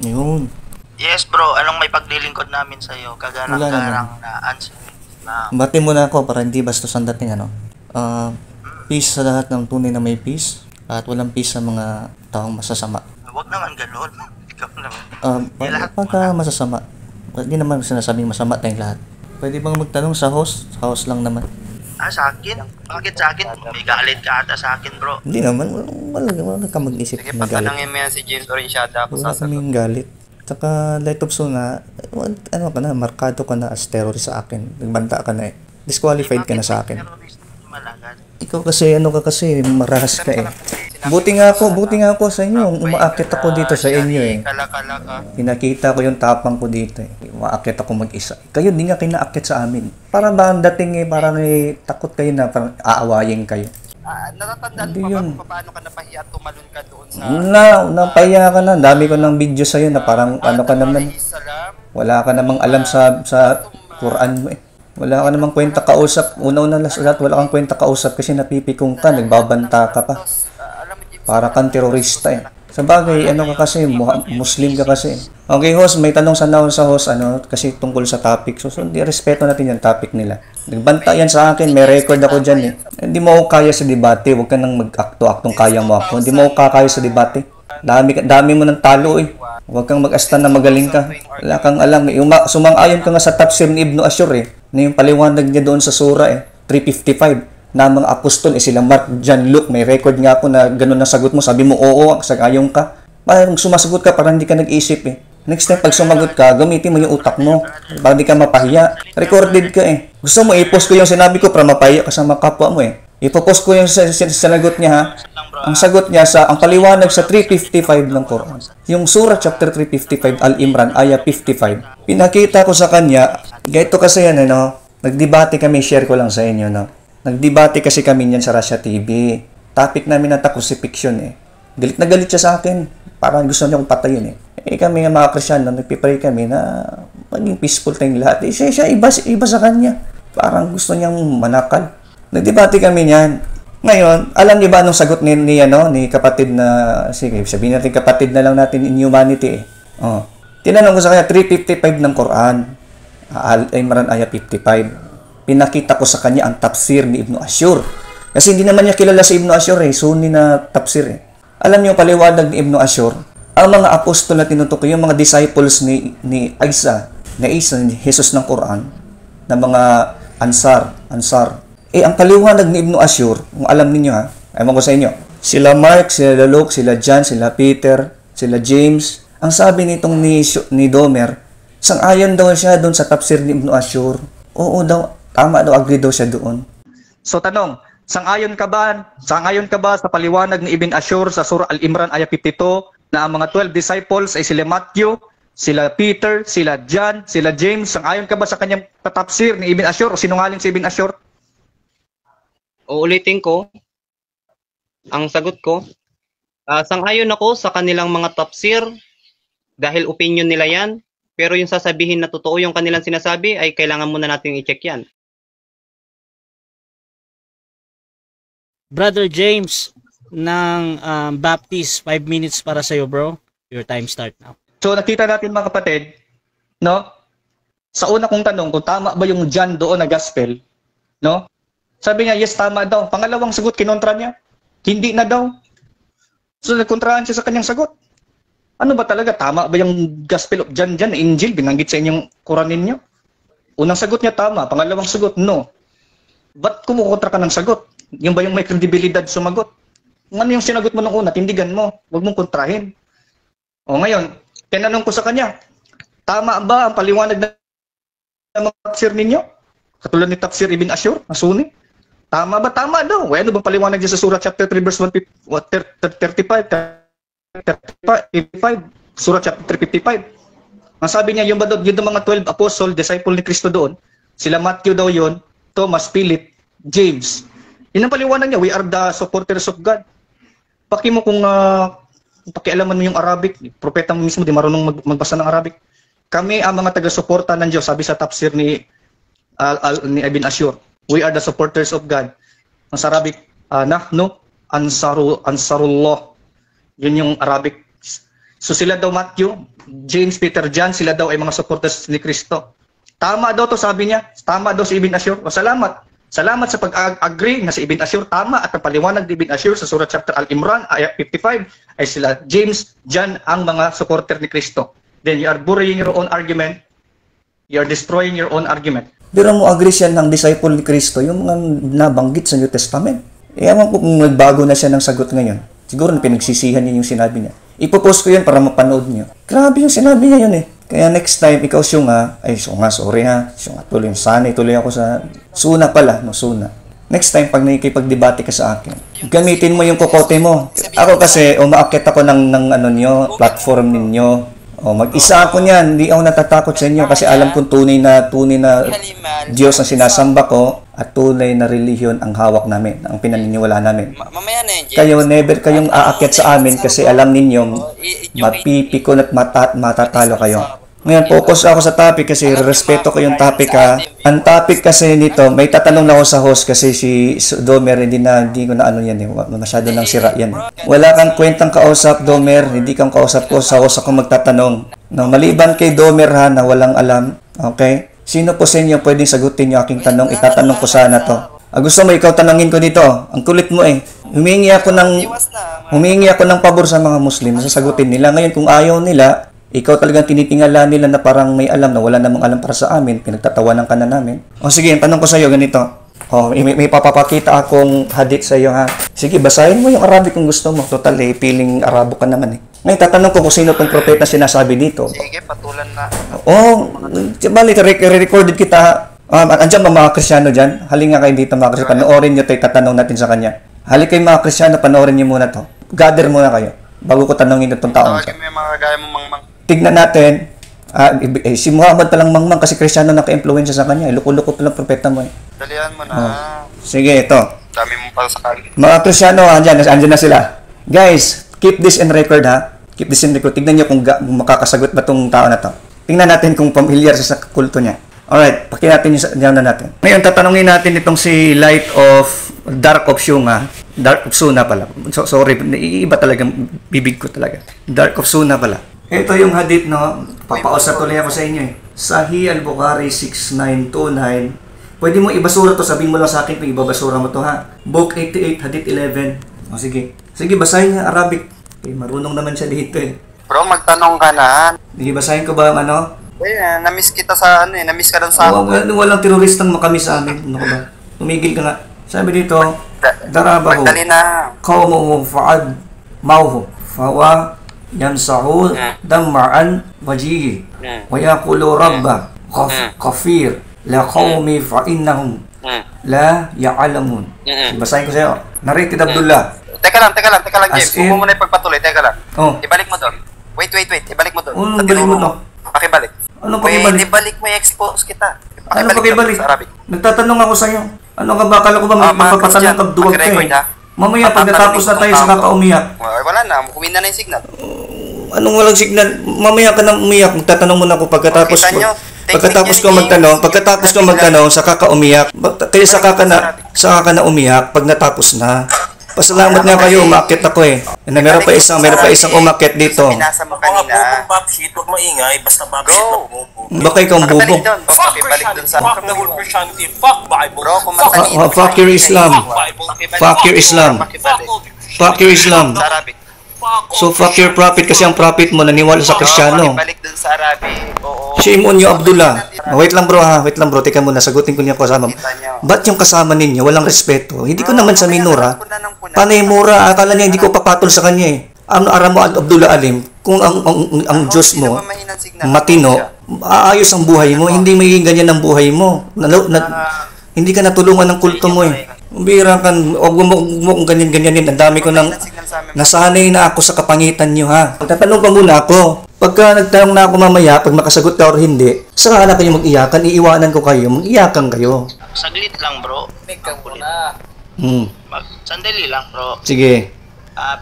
Yun. Yes bro, anong may paglilingkod namin sa iyo? Wala naman. Kagarang-garang na answer. Bati mo na ako para hindi bastos ang dating ano. Ah, peace sa lahat ng tunay na may peace at walang peace sa mga taong masasama. Huwag naman ganun. Ikaw naman. Lahat Pagka masasama, hindi naman sinasabing masama tayong lahat. Pwede bang magtanong sa host? Sa host lang naman. Sa akin? Bakit sa akin? May galit ka ata sa akin bro. Hindi naman, wala ka mag-isip Sige, na galit. patanungin mo yan si James Orinsyada ako Wala sasagot. kaming galit. Tsaka Light of Soul na, ano ka na, markado ka na as terrorist sa akin. Nagbanta ka na eh. Disqualified ka na sa akin. Malagad. Ikaw kasi, ano ka kasi, marahas ka eh. Buti nga ako sa inyo. Umaakit ako dito sa inyo eh. Kala-kala ka. Pinakita ko yung tapang ko dito eh. Umaakit ako mag-isa. Kayo, di nga kinaakit sa amin. Para ba ang dating eh, parang eh, takot kayo na parang aawayin kayo. Natatandaan Hindi mo ba yun. kung paano ka napahiya at tumalon ka doon sa... Napahiya ka na. Dami ko ng video sa'yo na parang ano ka naman. Wala ka namang alam sa Quran mo eh. Wala ka namang kwenta kausap. Una-una lahat, wala kang kwenta kausap kasi napipikong ka, nagbabanta ka pa. Para kang terorista eh. Sa bagay, ano ka kasi, Muslim ka kasi. Okay, host, may tanong sana ako sa host, kasi tungkol sa topic. So, di respeto natin yung topic nila. Nagbanta yan sa akin, may record ako dyan eh. Hindi mo ako kaya sa debate, huwag ka nang mag-akto-aktong kaya mo ako. Hindi mo ako kakaya sa debate. Dami mo ng talo eh. Huwag kang mag-asta na magaling ka. Wala kang alam eh. Sumang-ayon ka nga sa tafsir ni Ibn Ashur eh. Na yung paliwanag niya doon sa sura eh. 355. Na mga apostol eh, sila Mark, John, Luke. May record nga ako na ganun na sagot mo. Sabi mo, oo, sagayon ka. Parang sumasagot ka, parang hindi ka nag-isip eh. Next time, pag sumagot ka, gamitin mo yung utak mo. Para hindi ka mapahiya. Recorded ka eh. Gusto mo, i-post ko yung sinabi ko para mapahiya ka sa mga kapwa mo eh. Ipopost ko yung sinagot niya ha. Ang sagot niya ang paliwanag sa 355 ng Quran. Yung surah chapter 355, Al-Imran, ayah 55. Pinakita ko sa kanya, gaito kasi yan nagdebate kami, share ko lang sa inyo Nagdebate kasi kami niyan sa Russia TV. Topic namin na crucifixion eh. Galit na galit siya sa akin. Parang gusto niya akong patayin eh. Kami nga mga Kristyano, nagpipray kami na maging peaceful tayong lahat. Siya iba sa kanya. Parang gusto niyang manakal. Nagdebate kami niyan. Ngayon, alam niyo ba anong sagot ni kapatid na, sige, sabihin natin kapatid na lang natin in humanity eh. Tinanong ko sa kanya, 355 ng Quran. Al-Imran ayah 55. Pinakita ko sa kanya ang tafsir ni Ibn Ashur. Kasi hindi naman niya kilala si Ibn Ashur eh. Sunni na tafsir eh. Alam niyo paliwanag ni Ibn Ashur, ang mga apostol na tinutukoy, yung mga disciples ni Isa, ni Jesus ng Quran, na mga ansar. Ang paliwanag ni Ibn Ashur, kung alam niyo ha, ewan ko sa inyo, sila Mark, sila Luke, sila John, sila Peter, sila James, ang sabi nitong ni Domer, sang-ayon daw siya doon sa tafsir ni Ibn Ashur. Oo daw, tama daw, agree daw siya doon. So tanong, sang-ayon ka ba sa paliwanag ni Ibn Ashur sa Surah Al-Imran ayah 52 na ang mga 12 disciples ay sila Matthew, sila Peter, sila John, sila James? Sang-ayon ka ba sa kanyang tafsir ni Ibn Ashur o sinungaling si Ibn Ashur? Uulitin ko, ang sagot ko, sang-ayon ako sa kanilang mga tafsir dahil opinion nila yan, pero yung sasabihin na totoo yung kanilang sinasabi ay kailangan muna natin i-check yan. Brother James ng Baptist, 5 minutes para sa'yo bro. Your time start now. So nakita natin mga kapatid, sa una kong tanong kung tama ba yung John doon na gospel, sabi niya, yes, tama daw. Pangalawang sagot, kinontra niya, hindi na daw. So nagkontrahan siya sa kanyang sagot. Ano ba talaga? Tama ba yung Gospel of John dyan? Injil, binanggit sa inyong Quran ninyo? Unang sagot niya tama, pangalawang sagot, no. Ba't kumukontra ka ng sagot? Yung ba yung may kredibilidad sumagot? Kung ano yung sinagot mo nung una, tindigan mo. Huwag mong kontrahin. O ngayon, tinanong ko sa kanya, tama ba ang paliwanag ng mga tafsir ninyo? Katulad ni tafsir Ibn Ashur, na Sunni? Tama ba? Tama daw. Ano bang paliwanag niya sa Surah chapter 3 verse 35? 35, Surah chapter 355. Ang sabi niya, yung mga 12 apostle, disciple ni Kristo doon, sila Matthew daw yon, Thomas, Philip, James. Yun ang paliwanag niya, we are the supporters of God. Paki mo kung pakialaman mo yung Arabic, propeta mo mismo, di marunong magbasa ng Arabic. Kami ang mga taga-suporta ng Diyos, sabi sa tafsir ni Ibn Ashur. We are the supporters of God. Ang sa Arabic, nahnu ansarullah. Yun yung Arabic. So sila daw Matthew, James, Peter, John, sila daw ay mga supporters ni Kristo. Tama daw to, sabi niya. Tama daw si Ibn Ashur. O salamat. Salamat sa pag-agree na si Ibn Ashur tama at ang paliwanag ni Ibn Ashur sa surat chapter Al-Imran, ayat 55, ay sila James, John ang mga supporter ni Kristo. Then you are burying your own argument. You are destroying your own argument. Pero mo agree siya ng disciple ni Kristo, yung mga nabanggit sa New Testament. Ewan ko kung nagbago na siya ng sagot ngayon. Siguro na pinagsisihan niya yung sinabi niya. Ipopost ko yun para mapanood niyo. Grabe yung sinabi niya yun eh. Kaya next time, ikaw Syunga, sorry ha, Syunga, tuloy ako sa, Suna pala, no, Suna. Next time, pag nakikipagdebate ka sa akin, gamitin mo yung kokote mo. Ako kasi, umaakit ako ng platform ninyo. Mag-isa ako niyan, hindi ako natatakot sa inyo kasi alam kong tunay na Diyos ang sinasamba ko at tunay na relihiyon ang hawak namin, ang pinaniniwala namin. Mamaya na yun, James. Kayo, never kayong aakyat sa amin kasi alam ninyong mapipikon at matatalo kayo. Ngayon, focus ako sa topic kasi respeto ko yung topic ha. Ang topic kasi nito, may tatanong na ako sa host kasi si Domer, hindi ko na ano yan eh. Masyado nang sira yan eh. Wala kang kwentang kausap, Domer. Hindi kang kausap ko. Sa host ako magtatanong. No, maliban kay Domer ha, na walang alam. Okay? Sino po sa inyo pwedeng sagutin yung aking tanong? Itatanong ko sana to. Gusto mo ikaw tanongin ko dito. Ang kulit mo eh. Humingi ako ng pabor sa mga Muslim. Sasagutin nila. Ngayon kung ayaw nila, ikaw talagang tinitingala nila na parang may alam na wala namang alam para sa amin. Pinagtatawanan ka na namin. Sige, ang tanong ko sa iyo ganito. May papapakita akong hadith sa iyo ha. Sige, basahin mo yung Arabic kung gusto mo. Total eh, feeling Arabo ka naman eh. Ngayon, tatanong ko kung sino tong propeta sinasabi dito. Sige, patulan na. Balik, re-recorded kita. Andiyan ba mga Kristyano dyan? Halika nga kayo dito mga Kristyano. Panoorin nyo tayo, tatanong natin sa kanya. Halika kayo mga Kristyano, panoorin nyo muna to. Gather muna kayo. Bago ko tanongin itong taong Tawagin mo yung mga gaya mong mangmang. Tignan natin. Si Muhammad palang mangmang kasi Kristyano naka-influensya sa kanya. Loko-loko palang propeta mo eh. Dalihan mo na. Sige, ito. Dami mo pa sa kali. Mga Kristyano, andyan na sila. Guys, keep this in record ha. Keep this in record. Tignan nyo kung makakasagot ba itong tao na to. Tingnan natin kung familiar sa kulto niya. Alright, pakita natin yung natin. Ngayon, tatanungin natin itong si Light of Dark of Syunga. Dark of Suna pala. Sorry, iiba talaga bibig ko talaga. Dark of Suna pala. Ito yung hadith, no? Papausap tuloy ako sa inyo eh. Sahih al-Bukhari 6929. Pwede mo ibasura to, sabihin mo lang sa akin kung ibabasura mo to ha. Book 88, hadith 11. Sige. Sige, basahin nga Arabic. Marunong naman siya dito eh. Bro, magtanong ka na. Sige, basahin ko ba ang ano? Na-miss kita sa na-miss ka doon sa ako. Walang teroristang makami sa amin. Ano ka ba? Tumigil ka nga. Sabi dito, darabahu. Magdali na. Qawmuhu fa'ad mauhu. Fawa yamsahu dam'an wajihi. Wa yaqulu rabba kafir la qawmi fa'innahum la ya'lamun. Basahin ko sa'yo. Narrated Abdullah. Teka lang, James. Huwag mo muna ipagpatuloy. Teka lang. Ibalik mo doon. Wait. Ibalik mo doon. Anong balik mo to? Pakibalik. Anong pakibalik? Ibalik mo i-expose kita. Ano pakibalik? Sa Arabic. Nagtatanong ako sa'yo. Ano ka ba? Kala ko ba magpapatanong ka duwag ka eh? Mamaya pag natapos na tayo sa kakaumiyak. Wala na. Kumina na yung signal. Anong walang signal? Mamaya ka na umiyak. Magtatanong muna ako pagkatapos ko. Pagkatapos ko magtanong, saka ka umiyak. Kaya saka ka na umiyak pag natapos na. Pasalamat nga kayo, umakit ako eh. Meron pa isang umakit dito. Pinasa mo kanina. Huwag maingay, basta babshit na bumubo. Baka ikaw ang bubo. Fuck Christianity, fuck the whole Christianity, fuck Bible, Bro, kung matalino. Fuck your Islam. Fuck your Islam. Fuck your Islam. Sa Arabic. So fuck your prophet kasi ang prophet mo naniwala sa Kristiyano. Balik dun sa Arabic. Oo. Shame on you, Abdullah. Wait lang bro ha, Teka muna, sagutin ko niya kasama. Ba't yung kasama ninyo, walang respeto? Hindi ko naman sa minura. Panay mura, akala niya hindi ko papatol sa kanya eh. Ano aram mo, Abdullah Alim, kung ang Diyos mo, matino, aayos ang buhay mo, hindi magiging ganyan ang buhay mo. Hindi ka natulungan ng kulto mo eh. Bira ka, huwag mo kung ganyan-ganyanin. Ang dami ko nang nasanay na ako sa kapangitan nyo ha. Tatanong pa muna ako. Pagka nagtanong na ako mamaya, pag makasagot ka or hindi, saka na kayo mag-iyakan, iiwanan ko kayo, mag-iyakan kayo. Saglit lang, bro. Ikaw muna. Sandali lang, bro. Sige.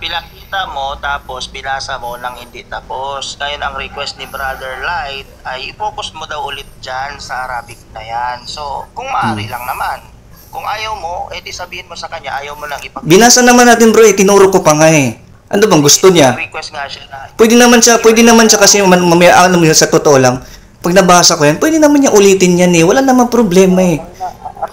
Pilakita mo, tapos pilasa mo nang hindi tapos. Kaya ang request ni Brother Light ay i-focus mo daw ulit dyan sa Arabic na yan. So, kung maaari lang naman. Kung ayaw mo, edi sabihin mo sa kanya, ayaw mo lang Binasa naman natin bro, tinuro ko pa nga eh. Ano bang gusto niya? Request nga siya na Pwede naman siya kasi mamaya alam mo yun, sa totoo lang. Pag nabasa ko yan, pwede naman niya ulitin yan eh. Wala namang problema eh.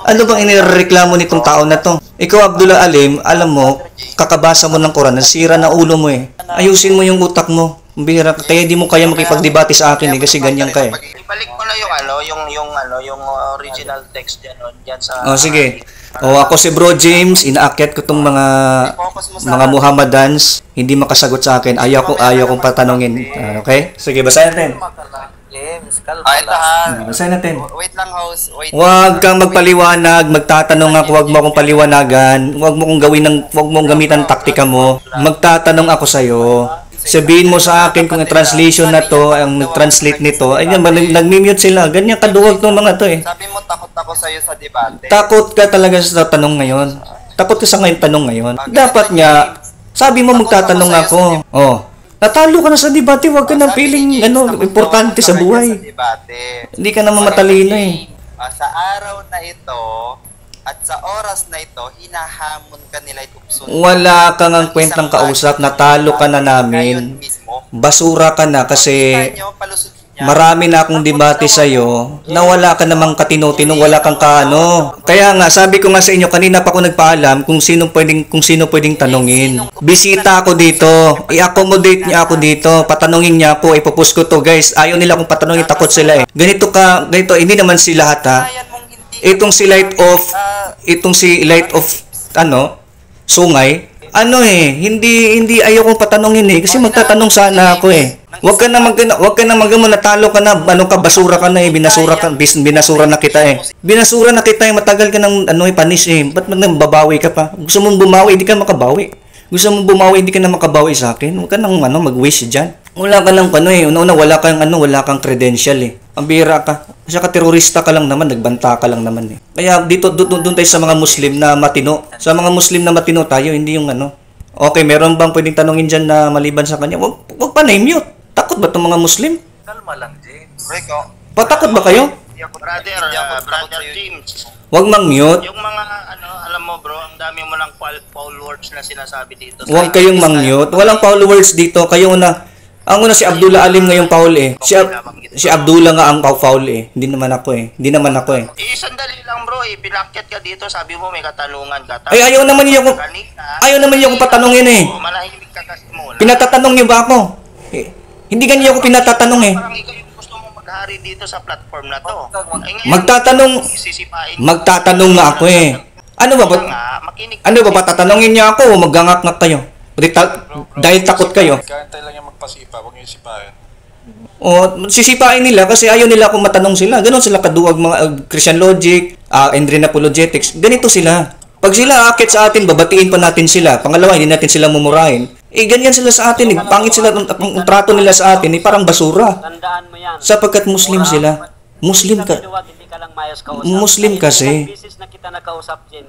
Ano bang inireklamo nitong tao na to? Ikaw, Abdullah Alim, alam mo, kakabasa mo ng Quran, nasira na ulo mo eh. Ayusin mo yung utak mo. Bihira ka. Kaya di mo kaya makipagdebate sa akin eh, kasi ganyan ka eh. ibalik mo na yung original text diyan sa Sige. Ako si Bro James, inaakyat ko tong mga Muhammadans, hindi makasagot sa akin. Ayaw kong patanungin. Okay? Sige, basahin natin. James, kalma lang. Basahin natin. Wait lang, host. Wait. Huwag kang magpaliwanag, magtatanong ako, huwag mo akong paliwanagan, huwag mong gamitan taktika mo. Magtatanong ako sa iyo. Sabihin mo sa akin kung ang translation na to, ang nag-translate nito, ay nag-mute sila. Ganyan kaduwag tong mga to eh. Sabi mo takot ako sa'yo sa debate. Takot ka talaga sa tanong ngayon. Takot ka sa tanong ngayon. Dapat nga, sabi mo magtatanong ako. Natalo ka na sa debate, huwag ka nang feeling importante sa buhay. Hindi ka naman matalino eh. Sa araw na ito, at sa oras na ito, hinahamon ka nila itupsun. Wala kang ang kwentang kausap, natalo ka na namin. Basura ka na kasi marami na akong debate sa'yo na wala ka namang katino-tino, wala kang kaano. Kaya nga, sabi ko nga sa inyo, kanina pa ako nagpaalam kung sino pwedeng tanungin. Bisita ako dito, i-accommodate niya ako dito, patanungin niya ako, ipopost ko to guys. Ayaw nila akong patanungin, takot sila eh. Ganito, hindi naman si lahat ha. Itong si Light of Sungay, hindi ayaw kong patanungin eh, kasi magtatanong sana ako eh. Huwag ka na natalo ka na, basura ka na eh, binasura na kita eh. Binasura na kita eh, matagal ka ng panis eh. Ba't babawi ka pa? Gusto mong bumawi, hindi ka makabawi. Gusto mong bumawi, hindi ka na makabawi sa akin. Huwag ka nang mag-wish dyan. Wala ka lang una wala kang credential eh. Ang bira ka. Kasi ka terorista ka lang naman, nagbanta ka lang naman eh. Kaya dito doon tayo sa mga Muslim na matino. Sa mga Muslim na matino tayo, hindi yung Okay, meron bang pwedeng tanongin dyan na maliban sa kanya? Huwag pa na-mute. Takot ba itong mga Muslim? Kalma lang, James. Patakot ba kayo? Brother James. Huwag mang-mute. Yung mga alam mo bro, ang dami mo lang foul words na sinasabi dito. Huwag kayong mang-mute. Walang foul words dito. Kayo ang una si Abdullah Alim ngayong foul eh. Si Abdullah nga ang foul eh. Hindi naman ako eh. Sandali lang bro, pinakyat ka dito, sabi mo may katanungan ka. Ay, ayaw naman niyo akong patanungin eh. Malahimik ka kasi muna. Pinatatanong niyo ba ako? Hindi ganyan ako pinatatanong eh. Parang ikaw yung gusto mong maghari dito sa platform na to. Magtatanong nga ako eh. Ano ba tatanungin niya ako o maggangak-ngak kayo? Dahil takot kayo. Kantay lang yung magpasipa, huwag niyo isipahin. Sisipain nila kasi ayaw nila kung matanong sila. Ganon sila kaduwag mga Christian Logic, Endrin Apologetics. Ganito sila. Pag sila akit sa atin, babatiin pa natin sila. Pangalawa, hindi natin sila mumurahin. Ganyan sila sa atin. Pangit sila, ang trato nila sa atin, parang basura. Tandaan mo yan. Sapagkat Muslim sila. Muslim kasi.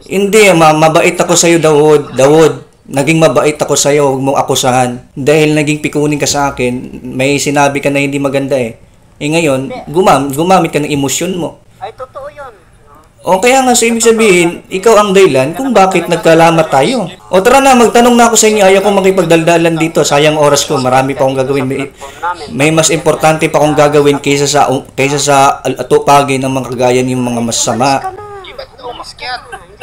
Hindi, mabait ako sa iyo, Dawod. Naging mabait ako sa iyo, huwag mong akusahan. Dahil naging pikunin ka sa akin, may sinabi ka na hindi maganda eh. Ngayon, gumamit ka ng emosyon mo. Ay, totoo yun. Kaya nga, so ibig sabihin, ikaw ang dahilan kung bakit nagkalamat tayo. Tara na, magtanong na ako sa inyo. Ayaw kong makipagdaldalan dito. Sayang oras ko. Marami pa akong gagawin. May mas importante pa akong gagawin kaysa sa atupagin ng mga kagaya ng mga masama. Hindi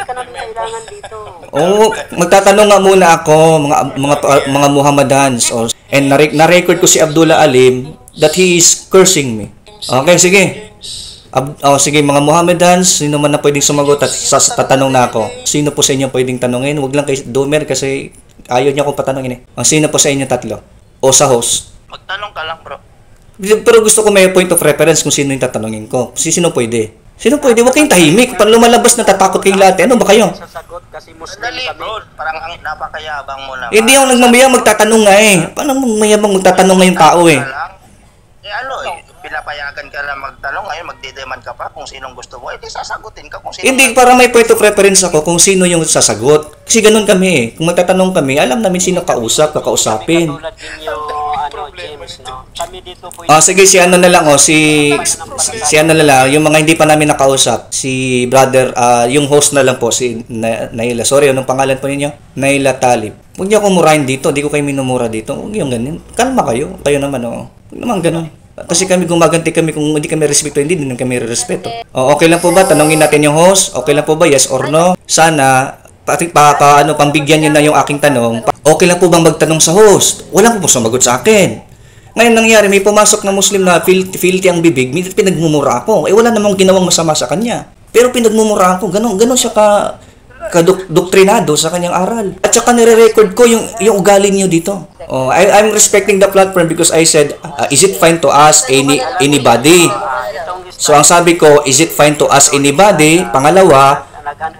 ka namin kailangan dito. Magtatanong nga muna ako, mga Muhammadans. And na-record ko si Abdullah Alim that he is cursing me. Okay, sige. Sige mga Muhammadans, sino man na pwedeng sumagot at tatanong na ako. Sino po sa inyo pwedeng tanongin? Huwag lang kay Domer kasi ayaw niya akong patanongin eh. Sino po sa inyo tatlo? O sa host? Magtanong ka lang bro. Pero gusto ko may point of reference kung sino yung tatanungin ko. Sino pwede? Sino pwede? Huwag kayong tahimik. Pag lumalabas natatakot kayong lahat. Ano ba kayo? Sasagot kasi Muslim Dali kami. bro, parang ang napakayabang mo naman. Hindi ako nagmamayang magtatanong nga eh. Paano mayabang magtatanong nga yung tao eh? Pinapayagan ka lang magtanong, ngayon magdedemand ka pa kung sinong gusto mo, sasagutin ka kung sino. Hindi, para may point of reference ako kung sino yung sasagot. Kasi ganun kami eh. Kung magtatanong kami, alam namin sino kakausapin. Katulad ninyo, James, no? Kami dito po Sige, si ano na lang si ano na lang, yung mga hindi pa namin nakausap, si brother, yung host na lang po, si Naila. Sorry, anong pangalan po ninyo? Naila Talib. Huwag niyo akong murahin dito, di ko kayo minumura dito. Huwag yung ganyan. Kalma kayo. Kayo naman, Huwag naman ganun. Kasi kami gumaganti kami kung hindi kami respeto, hindi din kami respeto. Okay lang po ba? Tanungin natin yung host. Okay lang po ba? Yes or no? Sana pambigyan niyo na yung aking tanong. Okay lang po bang magtanong sa host? Wala po sumagot sa akin. Ngayon nangyari, may pumasok na Muslim na filthy ang bibig, pinagmumura ako. Wala namang ginawang masama sa kanya. Pero pinagmumura ako. Ganon siya doktrinado sa kanyang aral. At saka nire-record ko yung ugali niyo dito. I'm respecting the platform because I said, is it fine to ask anybody? So ang sabi ko, is it fine to ask anybody? Pangalawa,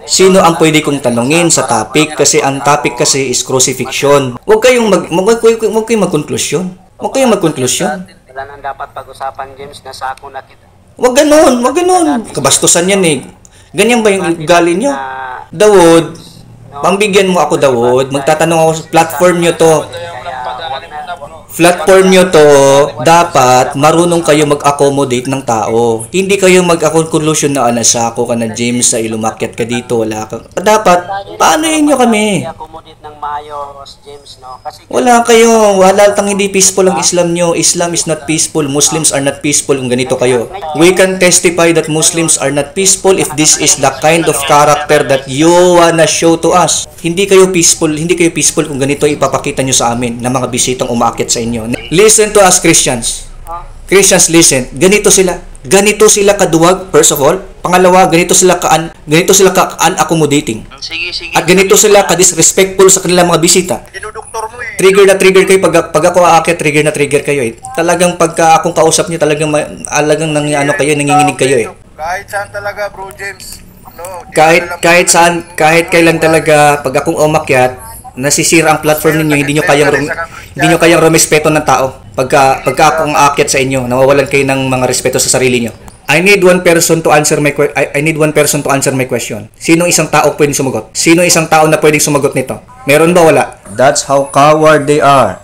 sino ang pwede kong tanungin sa topic? Kasi ang topic kasi is crucifixion. Huwag kayong mag-conclusion. Huwag kayong mag-conclusion. Wala nang dapat pag-usapan, James, nasa ako na kita. Huwag ganon. Kabastusan yan eh. Ganyan ba yung ugali nyo? Dawod, pambigyan mo ako, Dawod. Magtatanong ako sa platform nyo to. Dapat marunong kayo mag-accommodate ng tao. Hindi kayo mag-conclusion na nasa ako ka na, James, sa ilumakyat ka dito, wala ka. Dapat, paano yun nyo kami? I-accommodate ng maayos, James, no? Kasi Wala kayo. Wala tang hindi peaceful ang Islam nyo. Islam is not peaceful. Muslims are not peaceful kung ganito kayo. We can testify that Muslims are not peaceful if this is the kind of character that you wanna show to us. Hindi kayo peaceful kung ganito ipapakita nyo sa amin na mga bisitang umaakit sa inyo. Listen to us, Christians. Christians, listen. Ganito sila kaduwag, first of all. Pangalawa, ganito sila ka-unaccommodating. Sige. At ganito sila ka-disrespectful sa kanilang mga bisita. Trigger na trigger kayo pag ako aakyat, trigger na trigger kayo eh. Talagang pagka akong kausap niyo, talagang nanginginig kayo eh. Kahit saan talaga, Bro James. Kahit kailan talaga pag akong umakyat, nasisira ang platform ninyo, hindi nyo kayang rumespeto ng tao. Pagka akong aakyat sa inyo, nawawalan kayo ng mga respeto sa sarili nyo. I need one person to answer my question. Sino isang tao pwedeng sumagot? Sino isang tao na pwedeng sumagot nito? Meron ba wala? That's how coward they are.